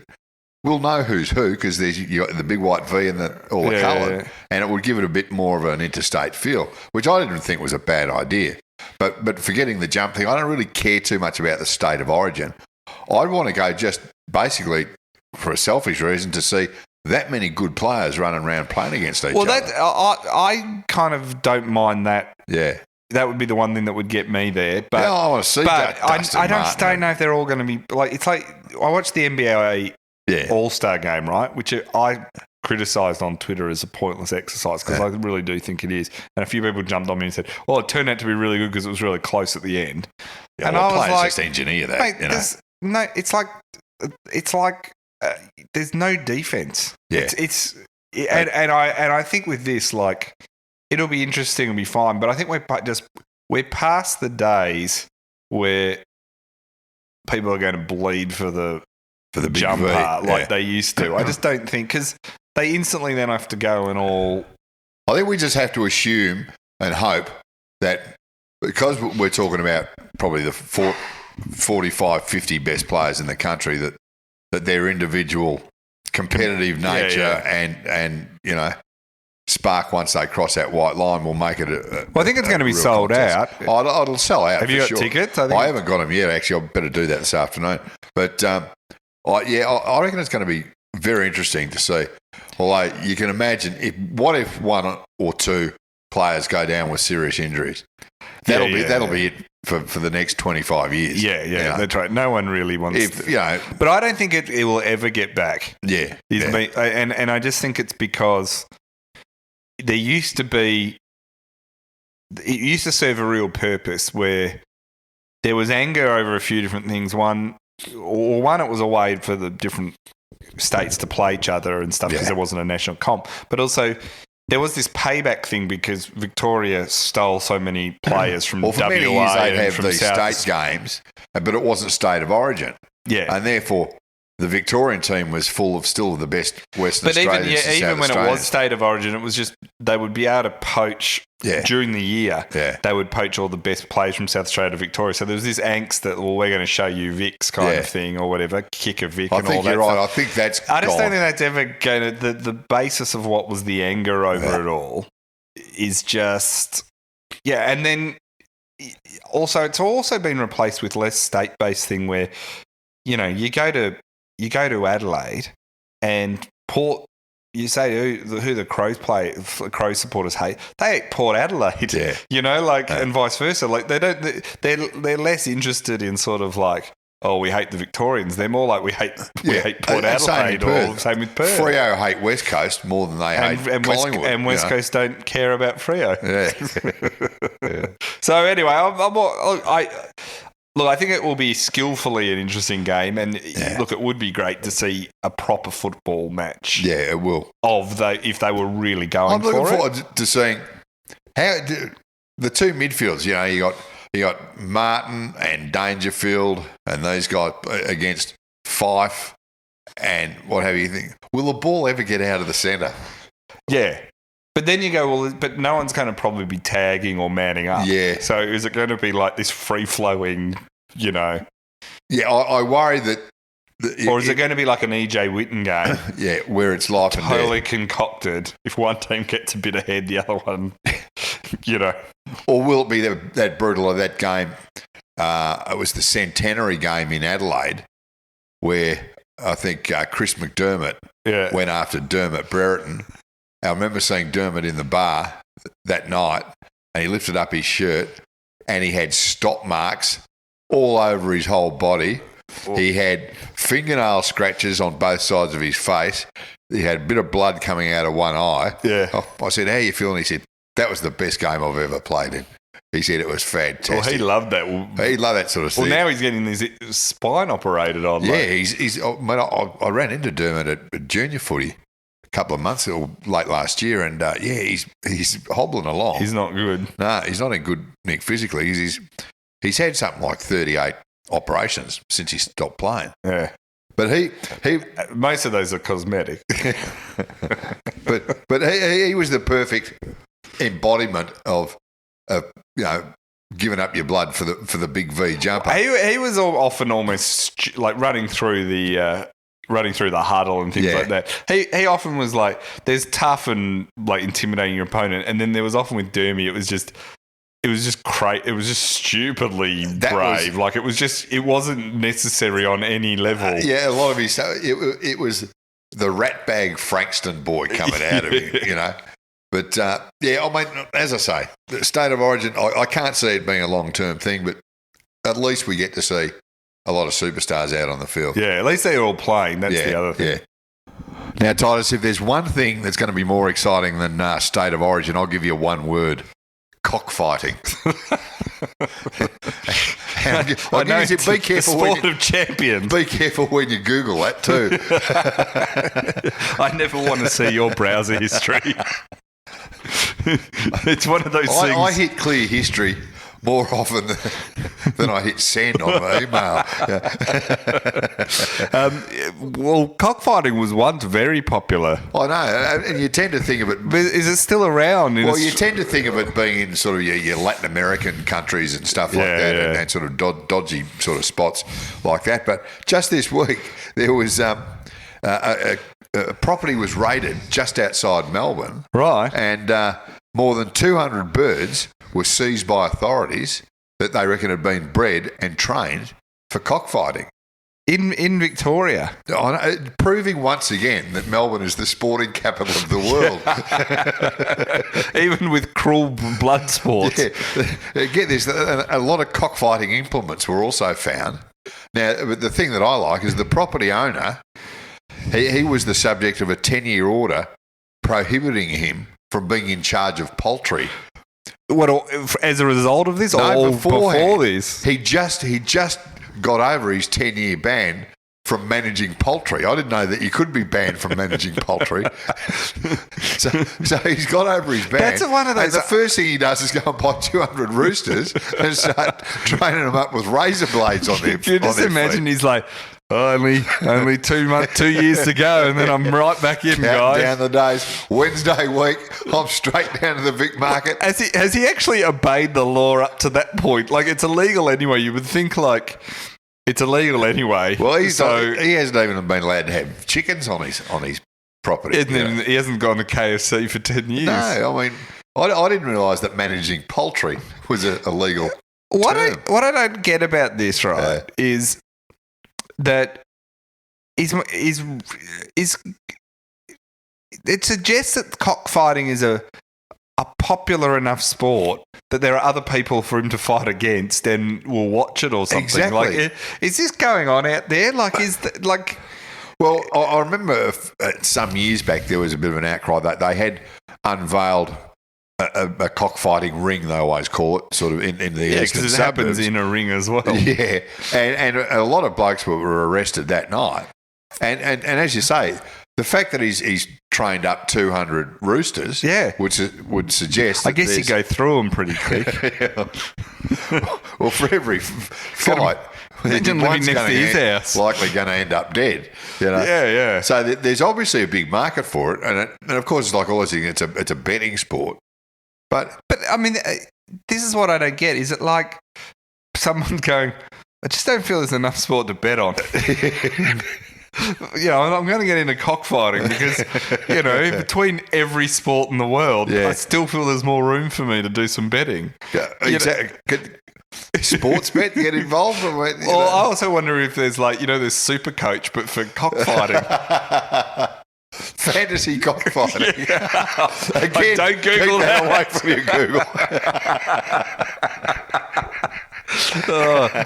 we'll know who's who because you got the big white V and all the coloured, and it would give it a bit more of an interstate feel, which I didn't think was a bad idea. But forgetting the jump thing, I don't really care too much about the State of Origin. I'd want to go just basically for a selfish reason to see that many good players running around playing against each other.
Well, I kind of don't mind that.
Yeah.
That would be the one thing that would get me there. But
I want to see that.
I don't know if they're all going to be like. It's like I watched the NBA All-Star game, right? Which I criticised on Twitter as a pointless exercise because I really do think it is. And a few people jumped on me and said, well, it turned out to be really good because it was really close at the end.
Yeah, and I was like, just engineer that.
Mate, no, it's like there's no defence.
Yeah.
And I think with this, like, it'll be interesting and be fine. But I think we're past the days where people are going to bleed for the jumper like they used to. I just don't think, because they instantly then have to go and all.
I think we just have to assume and hope that because we're talking about probably the 45, 50 best players in the country, that their individual competitive nature and spark once they cross that white line will make it
I think it's going to be sold
contest. Out. It'll sell out.
Have you got tickets? I
haven't got them yet, actually. I better do that this afternoon. But I reckon it's going to be very interesting to see. Although you can imagine, what if one or two players go down with serious injuries? That'll be it for the next 25 years.
Yeah, that's right. No one really wants but I don't think it will ever get back.
Yeah.
And I just think it's because there used to be, it used to serve a real purpose where there was anger over a few different things. One, it was a way for the different states to play each other and stuff because there wasn't a national comp. But also, there was this payback thing because Victoria stole so many players from WA.
For many years they'd have these state games, but it wasn't State of Origin.
Yeah.
And therefore, the Victorian team was full of still the best Western Australians.
But even when it was State of Origin, it was just they would be able to poach during the year.
Yeah.
They would poach all the best players from South Australia to Victoria. So there was this angst that, we're going to show you Vic's kind of thing or whatever, kick a Vic and all that.
I think you're right. I think that's
I just don't think that's ever going to... The basis of what was the anger over it all is just... Yeah, and then also it's also been replaced with less state-based thing where, you go to Adelaide and Port, you say who the Crows supporters hate. They hate Port Adelaide, and vice versa. Like they're less interested in sort of like oh, we hate the Victorians. They're more like we hate Port Adelaide, or same with Perth.
Freo hate West Coast more than they hate Collingwood.
And West Coast don't care about Freo.
Yeah.
So anyway, I think it will be skillfully an interesting game, and look, it would be great to see a proper football match.
Yeah, it will.
If they were really going for it.
I'm looking forward to seeing how the two midfields. You know, you got Martin and Dangerfield, and these guys against Fife, and what have you. Think, will the ball ever get out of the centre?
Yeah. But then you go, well, but no one's going to probably be tagging or manning up.
Yeah.
So is it going to be like this free-flowing, you know?
Yeah, I worry that...
Or is it going to be like an E.J. Whitten game?
Yeah, where it's life and death.
Totally concocted. If one team gets a bit ahead, the other one, you know.
Or will it be that brutal of that game? It was the centenary game in Adelaide where I think Chris McDermott went after Dermot Brereton. I remember seeing Dermot in the bar that night, and he lifted up his shirt and he had stop marks all over his whole body. Oh. He had fingernail scratches on both sides of his face. He had a bit of blood coming out of one eye.
Yeah.
I said, how are you feeling? He said, that was the best game I've ever played in. He said it was fantastic.
Well, he loved that.
He loved that sort of thing.
Well, now he's getting his spine operated on.
Yeah, I ran into Dermot at junior footy couple of months or late last year, and he's hobbling along.
He's not good.
No, he's not in good nick physically. He's had something like 38 operations since he stopped playing.
Yeah,
but he
most of those are cosmetic.
but he was the perfect embodiment of giving up your blood for the big V jumper.
He was often almost like running through the huddle and things like that. He often was like, there's tough and like intimidating your opponent, and then there was often with Dermy, it was just stupidly brave. It wasn't necessary on any level.
A lot of his it was the ratbag Frankston boy coming out of him, you know. But I mean, as I say, the state of origin, I can't see it being a long-term thing, but at least we get to see a lot of superstars out on the field.
Yeah, at least they're all playing. That's the other thing.
Yeah. Now, Titus, if there's one thing that's going to be more exciting than state of origin, I'll give you one word: cockfighting.
I know.
Be careful.
Sport of champions.
Be careful when you Google that too.
I never want to see your browser history. It's one of those things.
I hit clear history more often than I hit send on my email.
Well, cockfighting was once very popular.
I know, and you tend to think of it...
But is it still around?
You tend to think of it being in sort of your Latin American countries and stuff like that, and sort of dodgy sort of spots like that. But just this week, there was a property was raided just outside Melbourne.
Right.
And more than 200 birds were seized by authorities that they reckon had been bred and trained for cockfighting.
In Victoria.
Proving once again that Melbourne is the sporting capital of the world.
Even with cruel blood sports.
Yeah. Get this, a lot of cockfighting implements were also found. Now, but the thing that I like is the property owner, he was the subject of a 10-year order prohibiting him from being in charge of poultry.
What, as a result of this?
No,
or before this?
He just got over his 10-year ban from managing poultry. I didn't know that you could be banned from managing poultry. So he's got over his ban.
That's one of those.
And the first thing he does is go and buy 200 roosters and start training them up with razor blades on them.
You just imagine he's like, only 2 years to go, and then I'm right back in, guys.
Down the days. Wednesday week, I'm straight down to the Vic Market.
Has he actually obeyed the law up to that point? Like, it's illegal anyway. You would think, like, it's illegal anyway.
Well, he hasn't even been allowed to have chickens on his property.
He hasn't gone to KFC for 10 years.
No, I mean, I didn't realise that managing poultry was a legal term.
What I don't get about this, right, is that it suggests that cockfighting is a a popular enough sport that there are other people for him to fight against and will watch it or something.
Exactly.
Like, is this going on out there? Like,
Well, I remember some years back there was a bit of an outcry that they had unveiled a cockfighting ring, they always call it, sort of in the eastern
because it
suburbs.
happens in a ring as well.
Yeah, and a lot of blokes were arrested that night. And as you say, the fact that he's trained up 200 roosters, would suggest.
I guess you go through them pretty quick.
Well, for every fight,
imagine living next to his house,
likely going to end up dead. You know?
Yeah.
So there's obviously a big market for it, and of course, it's like all those things. It's a betting sport, but
I mean, this is what I don't get. Is it like someone going, I just don't feel there's enough sport to bet on. I'm going to get into cockfighting because, between every sport in the world, I still feel there's more room for me to do some betting.
Yeah, exactly. Sports bet get involved?
I also wonder if there's there's Super Coach, but for cockfighting.
Fantasy cockfighting.
Again, don't Google that.
Away from your Google.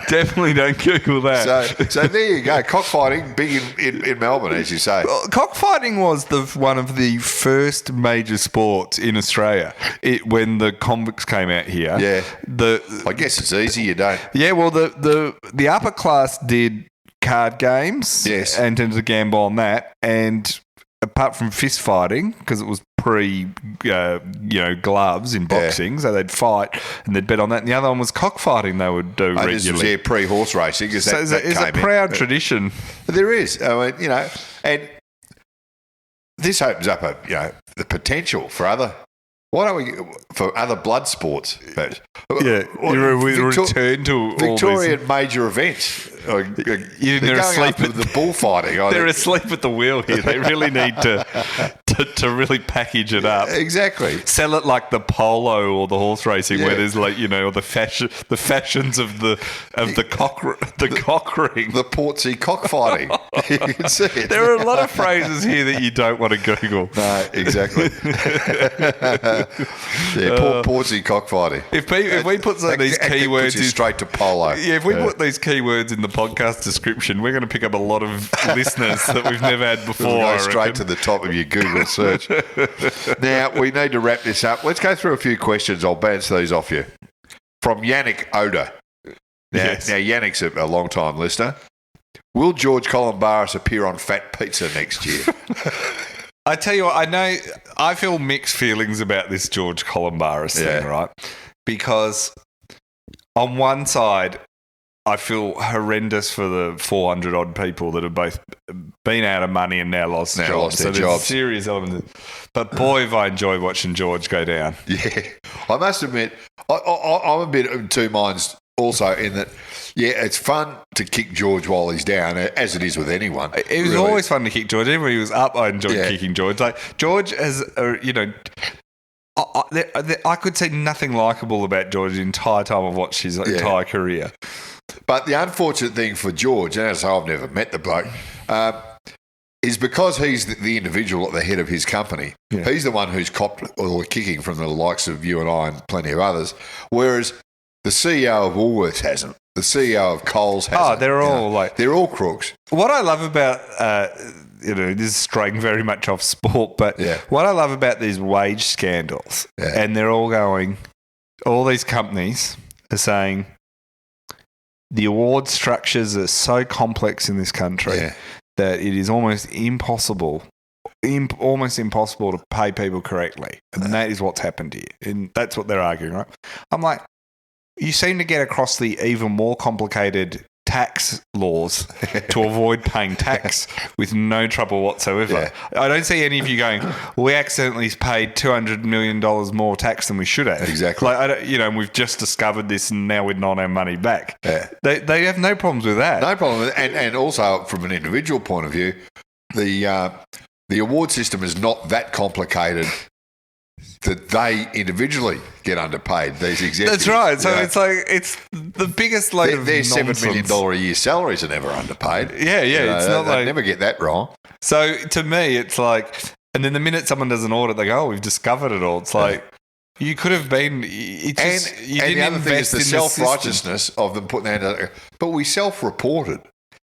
Definitely don't Google that.
So there you go, cockfighting big in Melbourne, as you say.
Well, cockfighting was one of the first major sports in Australia when the convicts came out here.
Yeah, I guess it's easy. You don't.
Yeah, well, the upper class did card games,
yes,
and tended to gamble on that, and apart from fist fighting, because it was gloves in boxing, so they'd fight and they'd bet on that. And the other one was cockfighting they would do regularly.
This was pre-horse racing.
It's a proud tradition.
There is, and this opens up the potential for other. Why don't we for other blood sports?
Return to
Victorian major events. They're asleep at the bullfighting.
They're asleep at the wheel here. They really need to really package it up.
Exactly.
Sell it like the polo or the horse racing, where there's or the fashions of the cock ring,
the Portsea cockfighting. You can see it.
There are a lot of phrases here that you don't want to Google.
No, exactly. Portsea cockfighting.
If we put these keywords
straight to polo.
Yeah, if we put these keywords in the podcast description, we're going to pick up a lot of listeners that we've never had before.
We'll go straight to the top of your Google search. Now, we need to wrap this up. Let's go through a few questions. I'll bounce these off you. From Yannick Oda. Now, Yannick's a long-time listener. Will George Columbaris appear on Fat Pizza next year?
I tell you what, I feel mixed feelings about this George Columbaris thing, right? Because on one side, I feel horrendous for the 400 odd people that have both been out of money and now lost jobs. So there's a serious element. But boy, have I enjoyed watching George go down.
Yeah. I must admit, I'm a bit in two minds also in that, it's fun to kick George while he's down, as it is with anyone.
It was always fun to kick George. Even when he was up, I enjoyed kicking George. Like, George has, I could say nothing likeable about George the entire time I've watched his entire career.
But the unfortunate thing for George, and as I've never met the bloke, is because he's the individual at the head of his company. Yeah. He's the one who's copped all the kicking from the likes of you and I and plenty of others, whereas the CEO of Woolworths hasn't. The CEO of Coles hasn't.
Oh, they're all
crooks.
What I love about this is straying very much off sport, but what I love about these wage scandals, and they're all going, all these companies are saying, the award structures are so complex in this country that it is almost impossible to pay people correctly. And that is what's happened here. And that's what they're arguing, right? I'm like, you seem to get across the even more complicated tax laws to avoid paying tax with no trouble whatsoever. Yeah. I don't see any of you going, we accidentally paid $200 million more tax than we should have.
Exactly.
And we've just discovered this and now we're not our money back. Yeah. They have no problems with that.
No problem with it. And also from an individual point of view, the award system is not that complicated that they individually get underpaid, these executives.
That's right. So it's the biggest load of
their
nonsense.
$7 million a year salaries are never underpaid.
Yeah. It's not
they never get that wrong.
So to me, it's like, and then the minute someone does an audit, they go, oh, we've discovered it all. It's like, You could have been. You
And
didn't
the other thing is
invest
the
in
self-righteousness of them putting their hand out. But we self-reported.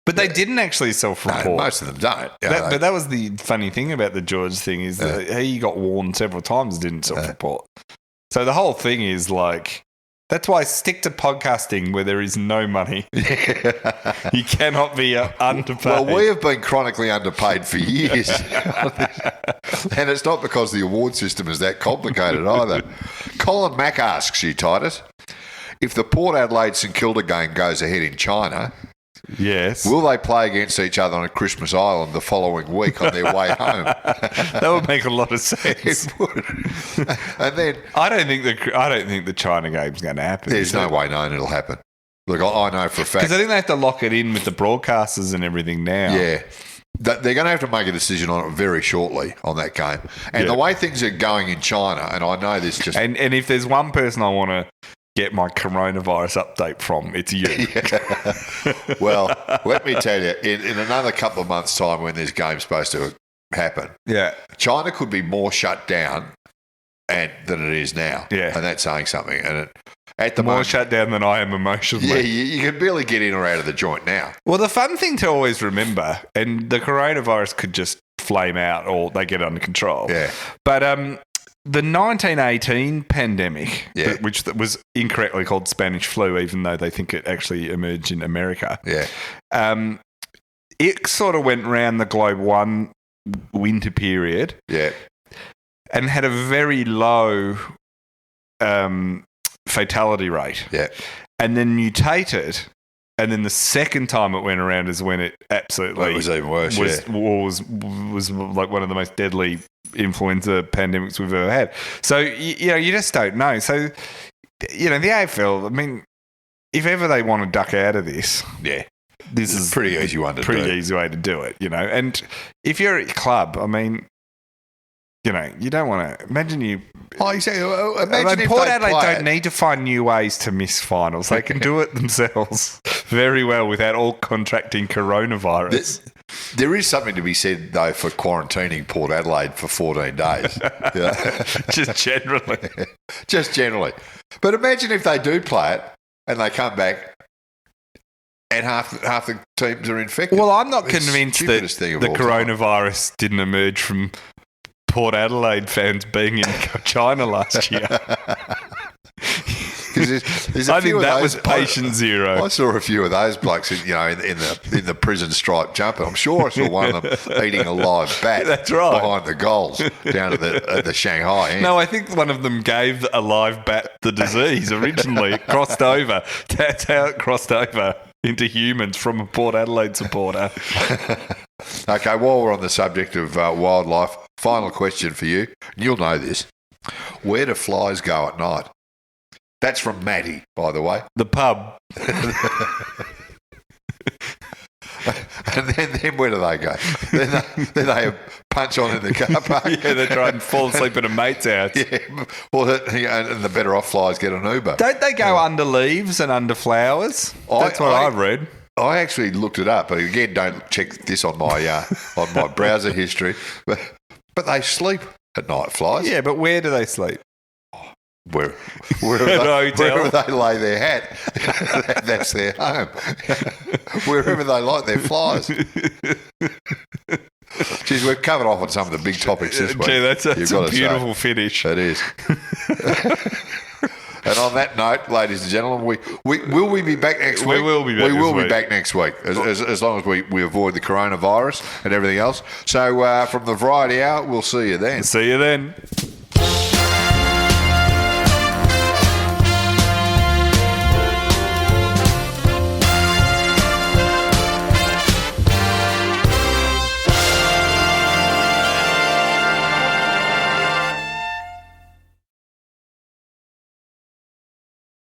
But they didn't actually self-report.
No, most of them don't.
But that was the funny thing about the George thing is that he got warned several times and didn't self-report. So the whole thing is like, that's why I stick to podcasting where there is no money. You cannot be underpaid.
Well, we have been chronically underpaid for years. And it's not because the award system is that complicated either. Colin Mack asks you, Titus, if the Port Adelaide St Kilda game goes ahead in China,
yes,
will they play against each other on Christmas Island the following week on their way home?
That would make a lot of sense.
It would. And then
I don't think the China game's going to happen.
There's no way known it'll happen. Look, I know for a fact.
Because I think they have to lock it in with the broadcasters and everything now.
Yeah. They're going to have to make a decision on it very shortly on that game. And the way things are going in China, and I know this just...
And if there's one person I want to get my coronavirus update from, it's you.
Yeah. Well, let me tell you, in another couple of months' time when this game's supposed to happen, China could be more shut down than it is now.
Yeah.
And that's saying something. And at the
more
moment,
shut down than I am emotionally.
Yeah, you can barely get in or out of the joint now.
Well, the fun thing to always remember, and the coronavirus could just flame out or they get under control.
Yeah.
But the 1918 pandemic, which was incorrectly called Spanish flu, even though they think it actually emerged in America.
Yeah.
It sort of went round the globe one winter period.
Yeah.
And had a very low fatality rate.
Yeah.
And then mutated. And then the second time it went around is when it absolutely...
It was even worse,
was like one of the most deadly influenza pandemics we've ever had. So, you just don't know. So, the AFL, I mean, if ever they want to duck out of this...
Yeah.
This is
a pretty easy one to do.
Pretty easy way to do it, And if you're at your club, I mean... you don't want to... Imagine you...
Oh, exactly. Imagine if
Port Adelaide don't need to find new ways to miss finals. They can do it themselves very well without all contracting coronavirus.
There is something to be said, though, for quarantining Port Adelaide for 14 days.
Just generally.
Just generally. But imagine if they do play it and they come back and half the teams are infected.
Well, I'm not convinced that the coronavirus didn't emerge from... Port Adelaide fans being in China last year.
There's
I think that was patient zero.
I saw a few of those blokes, in the prison stripe jumper. I'm sure I saw one of them eating a live bat.
That's right.
Behind the goals down at the Shanghai end.
No, I think one of them gave a live bat the disease originally. It crossed over. That's how it crossed over into humans from a Port Adelaide supporter.
Okay, while we're on the subject of wildlife, final question for you. You'll know this. Where do flies go at night? That's from Matty, by the way.
The pub.
And then where do they go? Then they punch on in the car park.
Yeah, they try and fall asleep at a mate's house.
Yeah, well, and the better off flies get an Uber.
Don't they go under leaves and under flowers? That's what I've read.
I actually looked it up, but again, don't check this on my browser history. But they sleep at night, flies.
Yeah, but where do they sleep?
Wherever they lay their hat, that's their home. Wherever they like their flies. Geez, we've covered off on some of the big topics this week.
Gee, that's a beautiful finish.
It is. And on that note, ladies and gentlemen, will we be back next week?
We will be back.
We will be back next week, as long as we avoid the coronavirus and everything else. So from the Variety Hour, we'll see you then.
See you then.